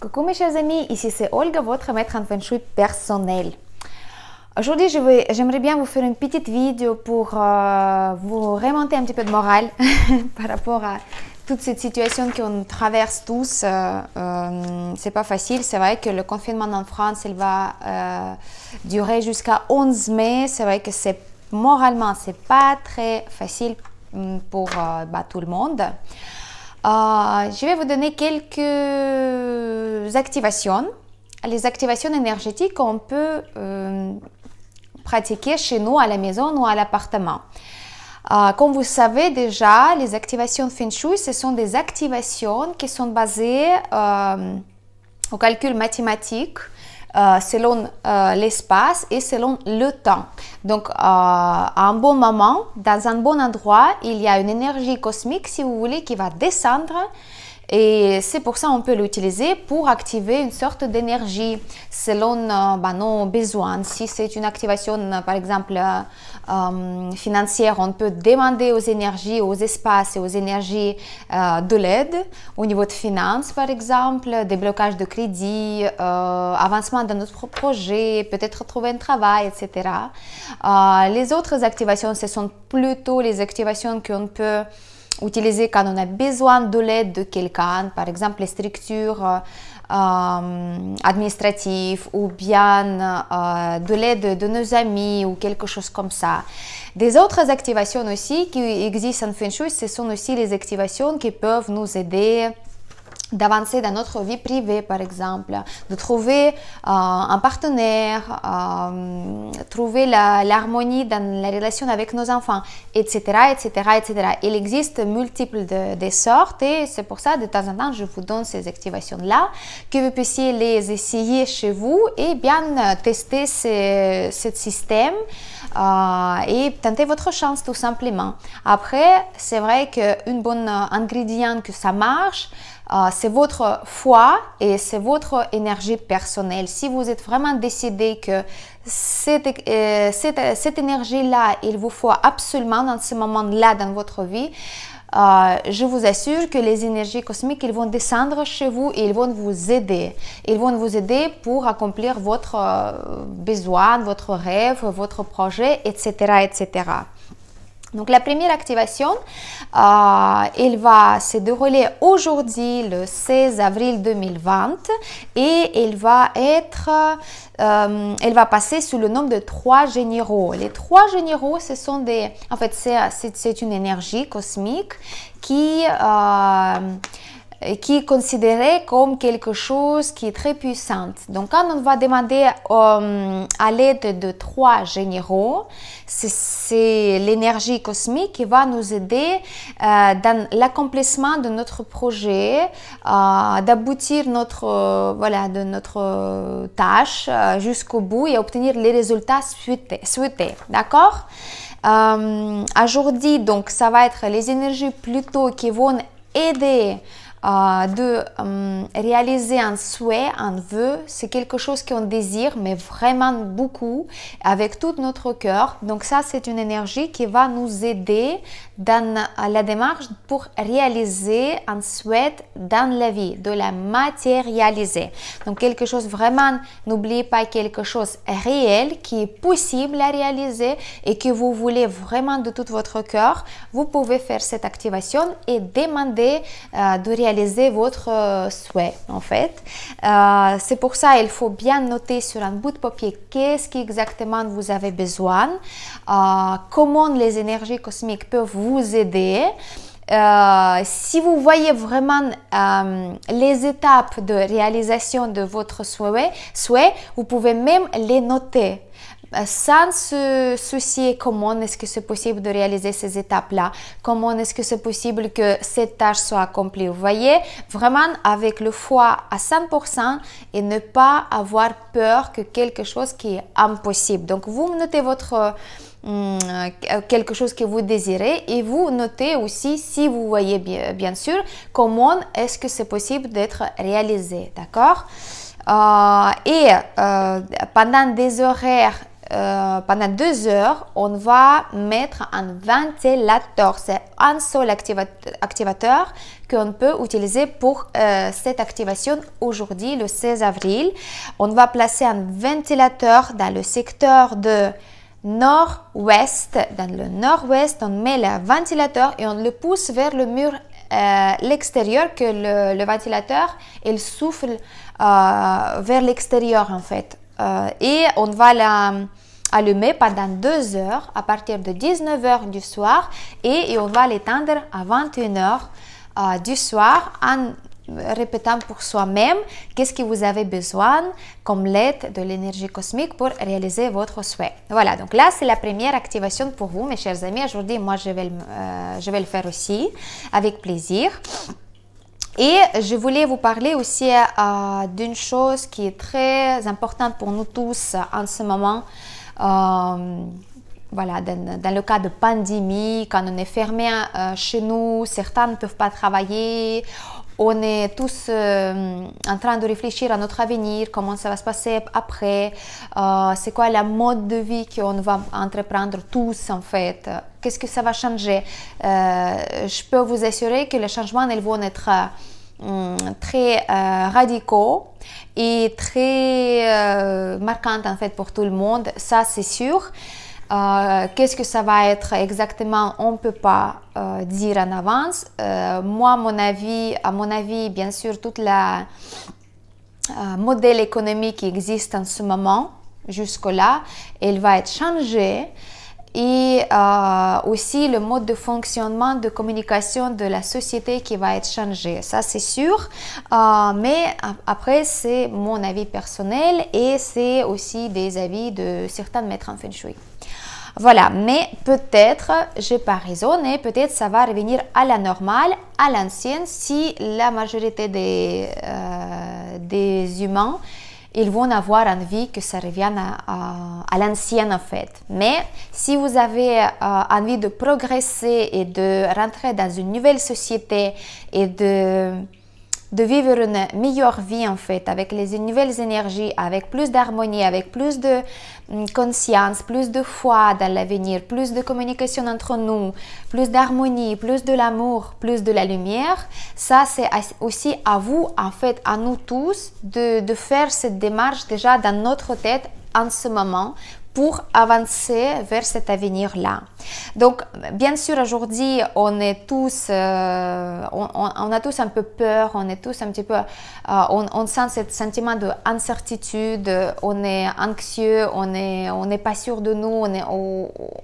Coucou mes chers amis, ici c'est Olga, votre maître en feng shui personnel. Aujourd'hui, j'aimerais bien vous faire une petite vidéo pour vous remonter un petit peu de morale par rapport à toute cette situation qu'on traverse tous. C'est pas facile, c'est vrai que le confinement en France, il va durer jusqu'à 11 mai. C'est vrai que moralement, c'est pas très facile pour tout le monde. Je vais vous donner quelques activations. Les activations énergétiques qu'on peut pratiquer chez nous à la maison ou à l'appartement. Comme vous savez déjà, les activations Feng Shui, ce sont des activations qui sont basées au calcul mathématique selon l'espace et selon le temps. Donc, à un bon moment, dans un bon endroit, il y a une énergie cosmique, si vous voulez, qui va descendre. Et c'est pour ça qu'on peut l'utiliser pour activer une sorte d'énergie selon nos besoins. Si c'est une activation, par exemple, financière, on peut demander aux énergies, aux espaces et aux énergies de l'aide au niveau de finances, par exemple, déblocage de crédit, avancement de notre projet, peut-être trouver un travail, etc. Les autres activations, ce sont plutôt les activations qu'on peut utiliser quand on a besoin de l'aide de quelqu'un, par exemple les structures administratives ou bien de l'aide de nos amis ou quelque chose comme ça. Des autres activations aussi qui existent en Feng Shui, ce sont aussi les activations qui peuvent nous aider d'avancer dans notre vie privée, par exemple, de trouver un partenaire, trouver l'harmonie dans la relation avec nos enfants, etc., etc., etc. Il existe multiples de sortes et c'est pour ça, de temps en temps, je vous donne ces activations-là, que vous puissiez les essayer chez vous et bien tester ce système et tenter votre chance, tout simplement. Après, c'est vrai qu'un bon ingrédient que ça marche, c'est votre foi et c'est votre énergie personnelle. Si vous êtes vraiment décidé que cette énergie-là, il vous faut absolument dans ce moment-là dans votre vie, je vous assure que les énergies cosmiques, ils vont descendre chez vous et ils vont vous aider. Ils vont vous aider pour accomplir votre besoin, votre rêve, votre projet, etc., etc. Donc la première activation, elle va se dérouler aujourd'hui le 16 avril 2020 et elle va passer sous le nom de 3 généraux. Les 3 généraux, ce sont c'est une énergie cosmique qui est considérée comme quelque chose qui est très puissant. Donc, quand on va demander à l'aide de 3 généraux, c'est l'énergie cosmique qui va nous aider dans l'accomplissement de notre projet, d'aboutir de notre tâche jusqu'au bout et obtenir les résultats souhaités. D'accord? Aujourd'hui, donc, ça va être les énergies plutôt qui vont aider de réaliser un souhait, un vœu. C'est quelque chose qu'on désire, mais vraiment beaucoup, avec tout notre cœur. Donc ça, c'est une énergie qui va nous aider dans la démarche pour réaliser un souhait dans la vie, de la matérialiser. Donc quelque chose vraiment, n'oubliez pas, quelque chose réel qui est possible à réaliser et que vous voulez vraiment de tout votre cœur. Vous pouvez faire cette activation et demander de réaliser votre souhait, en fait. C'est pour ça il faut bien noter sur un bout de papier qu'est-ce qu'exactement vous avez besoin, comment les énergies cosmiques peuvent vous aider. Si vous voyez vraiment les étapes de réalisation de votre souhait, vous pouvez même les noter. Sans se soucier comment est-ce que c'est possible de réaliser ces étapes-là, comment est-ce que c'est possible que cette tâche soit accomplie. Vous voyez, vraiment avec le foi à 100% et ne pas avoir peur que quelque chose qui est impossible. Donc, vous notez quelque chose que vous désirez et vous notez aussi, si vous voyez bien sûr, comment est-ce que c'est possible d'être réalisé. D'accord? Pendant des horaires pendant 2 heures, on va mettre un ventilateur. C'est un seul activateur qu'on peut utiliser pour cette activation aujourd'hui, le 16 avril. On va placer un ventilateur dans le secteur de nord-ouest. Dans le nord-ouest, on met le ventilateur et on le pousse vers le mur l'extérieur, que le ventilateur il souffle vers l'extérieur en fait. Et on va l'allumer pendant 2 heures à partir de 19 h du soir et on va l'éteindre à 21 h du soir en répétant pour soi-même qu'est-ce que vous avez besoin comme l'aide de l'énergie cosmique pour réaliser votre souhait. Voilà, donc là c'est la première activation pour vous mes chers amis. Aujourd'hui moi je vais le faire aussi avec plaisir. Et je voulais vous parler aussi d'une chose qui est très importante pour nous tous en ce moment. Voilà, dans le cas de pandémie, quand on est fermé chez nous, certains ne peuvent pas travailler. On est tous en train de réfléchir à notre avenir, comment ça va se passer après, c'est quoi la mode de vie qu'on va entreprendre tous en fait, qu'est-ce que ça va changer. Je peux vous assurer que les changements ils vont être très radicaux et très marquants en fait pour tout le monde, ça c'est sûr. Qu'est-ce que ça va être exactement, on ne peut pas dire en avance. Moi, à mon avis, bien sûr, toute la modèle économique qui existe en ce moment, jusque-là, elle va être changée. Et aussi le mode de fonctionnement de communication de la société qui va être changé, ça c'est sûr, mais après c'est mon avis personnel et c'est aussi des avis de certains maîtres en Feng Shui. Voilà, mais peut-être j'ai pas raisonné, peut-être ça va revenir à la normale, à l'ancienne, si la majorité des humains ils vont avoir envie que ça revienne à l'ancienne en fait. Mais si vous avez envie de progresser et de rentrer dans une nouvelle société et de vivre une meilleure vie en fait, avec les nouvelles énergies, avec plus d'harmonie, avec plus de conscience, plus de foi dans l'avenir, plus de communication entre nous, plus d'harmonie, plus de l'amour, plus de la lumière, ça c'est aussi à vous en fait, à nous tous de faire cette démarche déjà dans notre tête en ce moment pour avancer vers cet avenir-là. Donc, bien sûr, aujourd'hui, on est tous, on a tous un peu peur, on est tous un petit peu, on sent ce sentiment d'incertitude, on est anxieux, on n'est pas sûr de nous,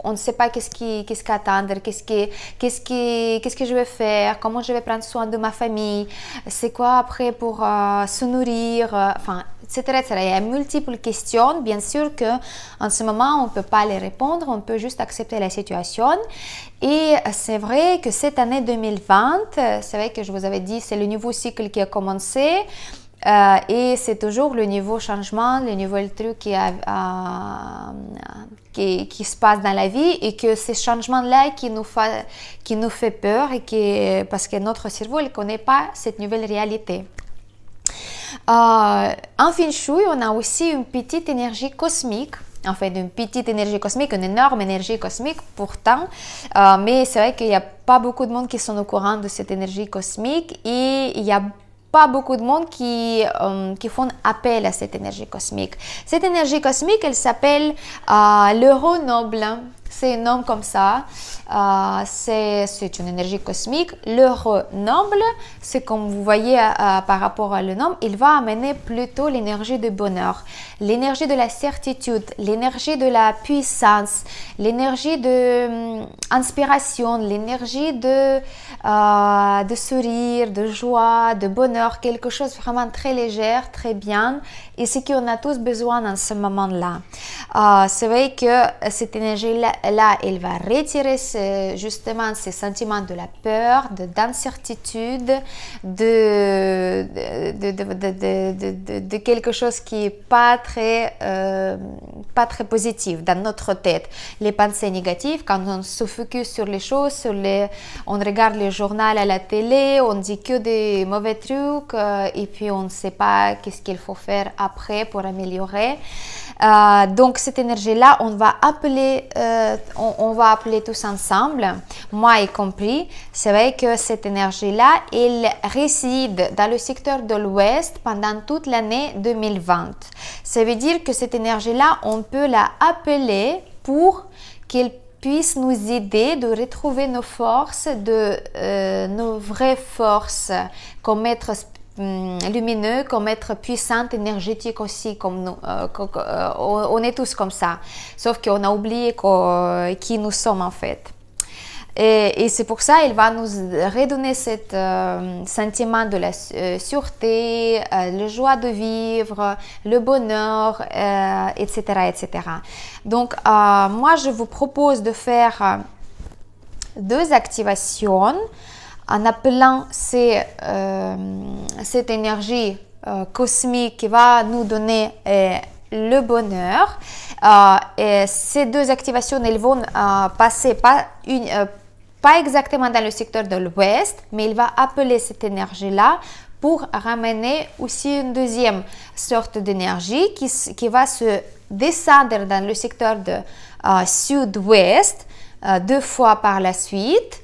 on ne sait pas qu'est-ce qu'attendre, qu'est-ce que je vais faire, comment je vais prendre soin de ma famille, c'est quoi après pour se nourrir, enfin, etc., etc. Il y a multiples questions. Bien sûr qu'en ce moment, on ne peut pas les répondre, on peut juste accepter la situation. Et c'est vrai que cette année 2020, c'est vrai que je vous avais dit, c'est le nouveau cycle qui a commencé. Et c'est toujours le nouveau changement, le nouveau truc qui se passe dans la vie et que ces changements-là qui nous fait peur et parce que notre cerveau ne connaît pas cette nouvelle réalité. En Feng Shui, on a aussi une petite énergie cosmique, en fait une petite énergie cosmique, une énorme énergie cosmique pourtant, mais c'est vrai qu'il n'y a pas beaucoup de monde qui sont au courant de cette énergie cosmique et il y a pas beaucoup de monde qui font appel à cette énergie cosmique. Cette énergie cosmique, elle s'appelle l'euro noble. C'est un nom comme ça. C'est une énergie cosmique. L'euro noble, c'est comme vous voyez par rapport à le nom, il va amener plutôt l'énergie de bonheur, l'énergie de la certitude, l'énergie de la puissance, l'énergie de inspiration, l'énergie de sourire, de joie, de bonheur, quelque chose vraiment très léger, très bien, et ce qu'on a tous besoin en ce moment-là. C'est vrai que cette énergie-là, elle va retirer justement ces sentiments de la peur, d'incertitude, de quelque chose qui n'est pas très positif dans notre tête. Les pensées négatives, quand on se focus sur les choses, on regarde le journal à la télé, on dit que des mauvais trucs et puis on ne sait pas qu'est-ce qu'il faut faire après pour améliorer. Donc cette énergie-là, on va appeler tous ensemble, moi y compris. C'est vrai que cette énergie-là, elle réside dans le secteur de l'Ouest pendant toute l'année 2020. Ça veut dire que cette énergie-là, on peut la appeler pour qu'elle puisse nous aider de retrouver nos forces, nos vraies forces, comme être lumineux, comme être puissant, énergétique aussi, comme nous. On est tous comme ça, sauf qu'on a oublié qui nous sommes en fait. Et c'est pour ça qu'il va nous redonner ce sentiment de la sûreté, la joie de vivre, le bonheur, etc., etc. Donc, moi, je vous propose de faire 2 activations en appelant cette énergie cosmique qui va nous donner le bonheur. Et ces 2 activations, elles vont passer pas exactement dans le secteur de l'Ouest, mais il va appeler cette énergie-là pour ramener aussi une deuxième sorte d'énergie qui va se descendre dans le secteur de Sud-Ouest 2 fois par la suite.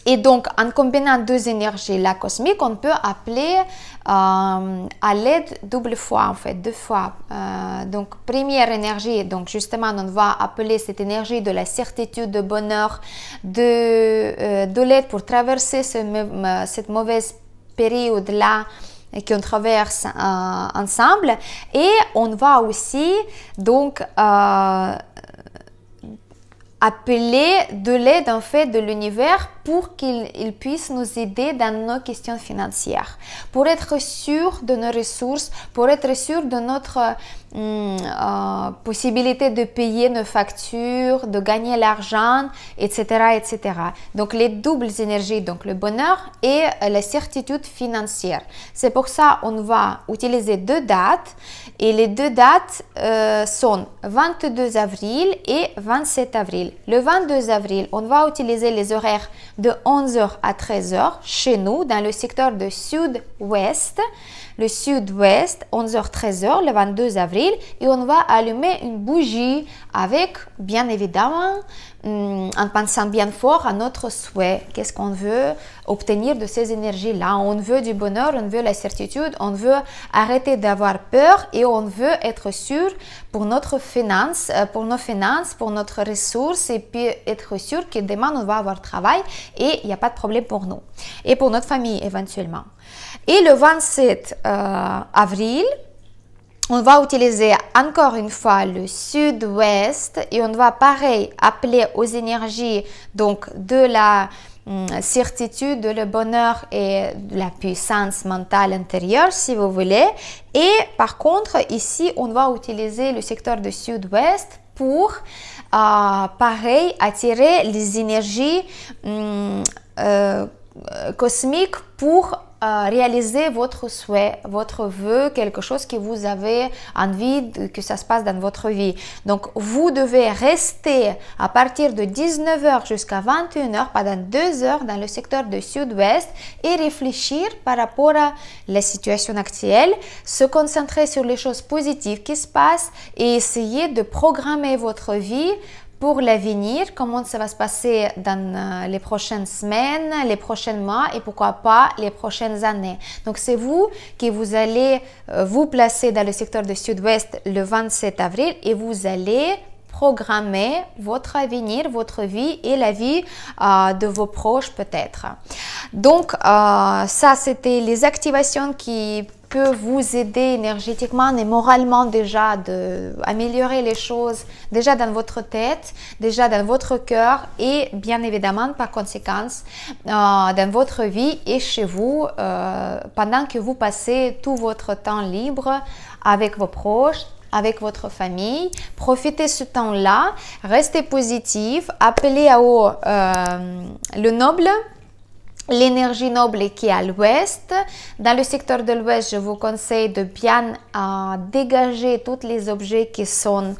Et donc, en combinant 2 énergies, la cosmique, on peut appeler à l'aide double fois, en fait, 2 fois. Donc, première énergie, donc justement, on va appeler cette énergie de la certitude, de bonheur, de l'aide pour traverser cette mauvaise période-là qu'on traverse ensemble. Et on va aussi, donc, appeler de l'aide en fait de l'univers pour qu'il puisse nous aider dans nos questions financières, pour être sûr de nos ressources, pour être sûr de notre possibilité de payer nos factures, de gagner l'argent, etc., etc. Donc les doubles énergies, donc le bonheur et la certitude financière. C'est pour ça on va utiliser 2 dates et les 2 dates sont 22 avril et 27 avril. Le 22 avril, on va utiliser les horaires de 11h à 13h chez nous dans le secteur de Sud-Ouest. Le Sud-Ouest, 11h, 13h, le 22 avril, et on va allumer une bougie avec, bien évidemment, en pensant bien fort à notre souhait. Qu'est-ce qu'on veut obtenir de ces énergies-là? On veut du bonheur, on veut la certitude, on veut arrêter d'avoir peur et on veut être sûr pour notre finance, pour nos finances, pour notre ressource et puis être sûr que demain on va avoir travail et il n'y a pas de problème pour nous et pour notre famille éventuellement. Et le 27 avril, on va utiliser encore une fois le Sud-Ouest et on va pareil appeler aux énergies donc de la certitude, de le bonheur et de la puissance mentale intérieure si vous voulez. Et par contre ici on va utiliser le secteur de Sud-Ouest pour pareil attirer les énergies cosmiques pour réaliser votre souhait, votre vœu, quelque chose que vous avez envie que ça se passe dans votre vie. Donc, vous devez rester à partir de 19h jusqu'à 21h pendant 2 heures dans le secteur de Sud-Ouest et réfléchir par rapport à la situation actuelle, se concentrer sur les choses positives qui se passent et essayer de programmer votre vie pour l'avenir, comment ça va se passer dans les prochaines semaines, les prochains mois et pourquoi pas les prochaines années. Donc c'est vous qui vous allez vous placer dans le secteur de Sud-Ouest le 27 avril et vous allez programmer votre avenir, votre vie et la vie de vos proches peut-être. Donc ça c'était les activations qui peuvent vous aider énergétiquement et moralement déjà d'améliorer les choses déjà dans votre tête, déjà dans votre cœur et bien évidemment par conséquence dans votre vie et chez vous pendant que vous passez tout votre temps libre avec vos proches, avec votre famille. Profitez ce temps-là, restez positif, appelez à haut le noble, l'énergie noble qui est à l'ouest. Dans le secteur de l'ouest, je vous conseille de bien dégager tous les objets qui sont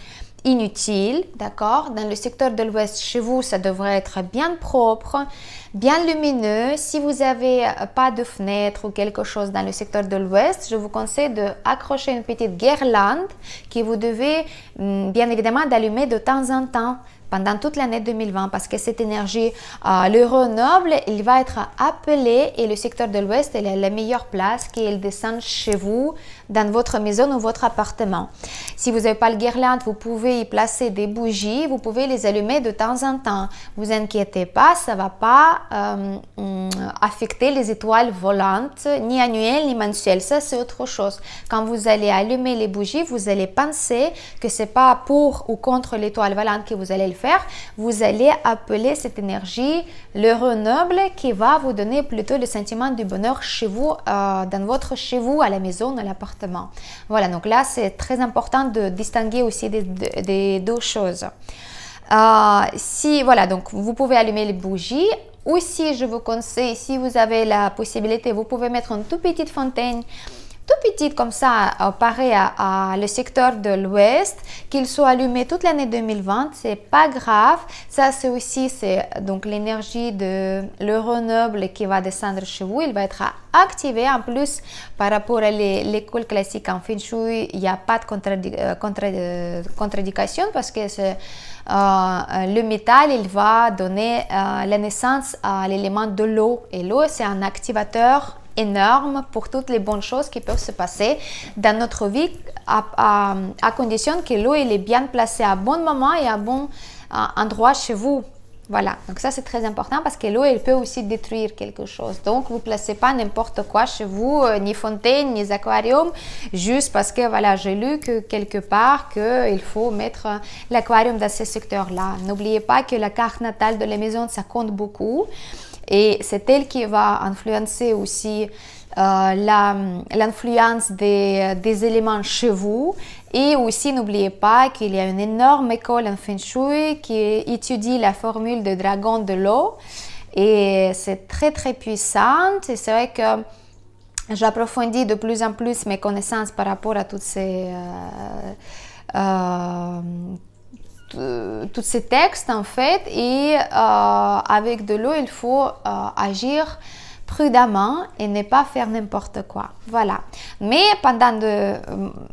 inutile, d'accord? Dans le secteur de l'ouest, chez vous, ça devrait être bien propre, bien lumineux. Si vous n'avez pas de fenêtre ou quelque chose dans le secteur de l'ouest, je vous conseille d'accrocher une petite guirlande que vous devez bien évidemment d'allumer de temps en temps pendant toute l'année 2020 parce que cette énergie, l'euro noble, il va être appelé et le secteur de l'ouest, il est la meilleure place qu'il descende chez vous, dans votre maison ou votre appartement. Si vous n'avez pas le guirlande, vous pouvez y placer des bougies, vous pouvez les allumer de temps en temps. Vous inquiétez pas, ça ne va pas affecter les étoiles volantes, ni annuelles ni mensuelles. Ça, c'est autre chose. Quand vous allez allumer les bougies, vous allez penser que ce n'est pas pour ou contre l'étoile volante que vous allez le faire. Vous allez appeler cette énergie l'heureux noble qui va vous donner plutôt le sentiment du bonheur chez vous, dans votre chez vous, à la maison, dans l'appartement. Voilà, donc là, c'est très important de distinguer aussi des deux choses. Voilà, donc vous pouvez allumer les bougies. Aussi, je vous conseille, si vous avez la possibilité, vous pouvez mettre une toute petite fontaine, tout petite comme ça, pareil à le secteur de l'ouest, qu'il soit allumé toute l'année 2020, c'est pas grave. Ça, c'est aussi donc l'énergie de l'euro noble qui va descendre chez vous. Il va être activé. En plus, par rapport à l'école classique en Feng Shui, il n'y a pas de contradiction parce que le métal, il va donner la naissance à l'élément de l'eau. Et l'eau, c'est un activateur énorme pour toutes les bonnes choses qui peuvent se passer dans notre vie à condition que l'eau est bien placée à bon moment et à bon endroit chez vous. Voilà, donc ça c'est très important parce que l'eau elle peut aussi détruire quelque chose. Donc vous ne placez pas n'importe quoi chez vous, ni fontaine, ni aquarium, juste parce que voilà, j'ai lu que quelque part qu'il faut mettre l'aquarium dans ce secteur-là. N'oubliez pas que la carte natale de la maison, ça compte beaucoup. Et c'est elle qui va influencer aussi l'influence des éléments chez vous. Et aussi, n'oubliez pas qu'il y a une énorme école en Feng Shui qui étudie la formule de dragon de l'eau. Et c'est très, très puissant. Et c'est vrai que j'approfondis de plus en plus mes connaissances par rapport à toutes tous ces textes en fait, et avec de l'eau il faut agir prudemment et ne pas faire n'importe quoi. Voilà. Mais pendant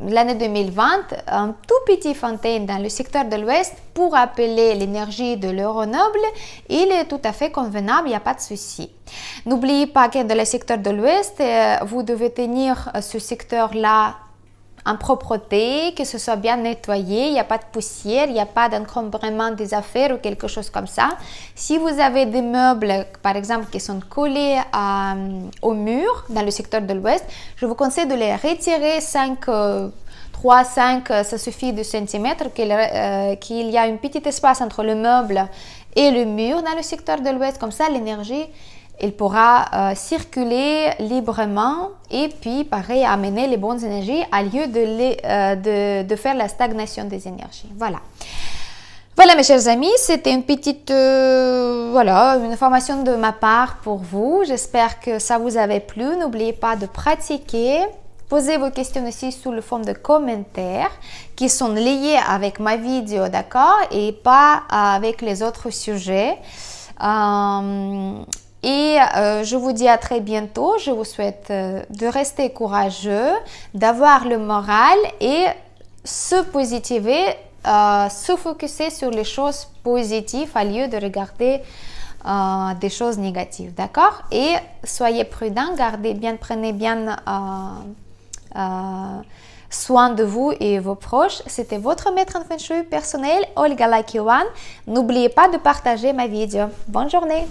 l'année 2020, un tout petit fontaine dans le secteur de l'ouest pour appeler l'énergie de l'euro noble, il est tout à fait convenable, il n'y a pas de souci. N'oubliez pas que dans le secteur de l'ouest, vous devez tenir ce secteur-là en propreté, que ce soit bien nettoyé, il n'y a pas de poussière, il n'y a pas d'encombrement des affaires ou quelque chose comme ça. Si vous avez des meubles, par exemple, qui sont collés au mur dans le secteur de l'ouest, je vous conseille de les retirer 3, 5, ça suffit de centimètres, qu'il y a un petit espace entre le meuble et le mur dans le secteur de l'ouest, comme ça l'énergie il pourra circuler librement et puis pareil amener les bonnes énergies à lieu de faire la stagnation des énergies. Voilà. Voilà mes chers amis, c'était une petite une information de ma part pour vous. J'espère que ça vous avait plu. N'oubliez pas de pratiquer. Posez vos questions aussi sous le forme de commentaires qui sont liés avec ma vidéo, d'accord, et pas avec les autres sujets. Et je vous dis à très bientôt. Je vous souhaite de rester courageux, d'avoir le moral et se positiver, se focuser sur les choses positives au lieu de regarder des choses négatives, d'accord? Et soyez prudents, prenez bien soin de vous et vos proches. C'était votre maître en Feng Shui personnel, Olga Lakiowan. N'oubliez pas de partager ma vidéo. Bonne journée!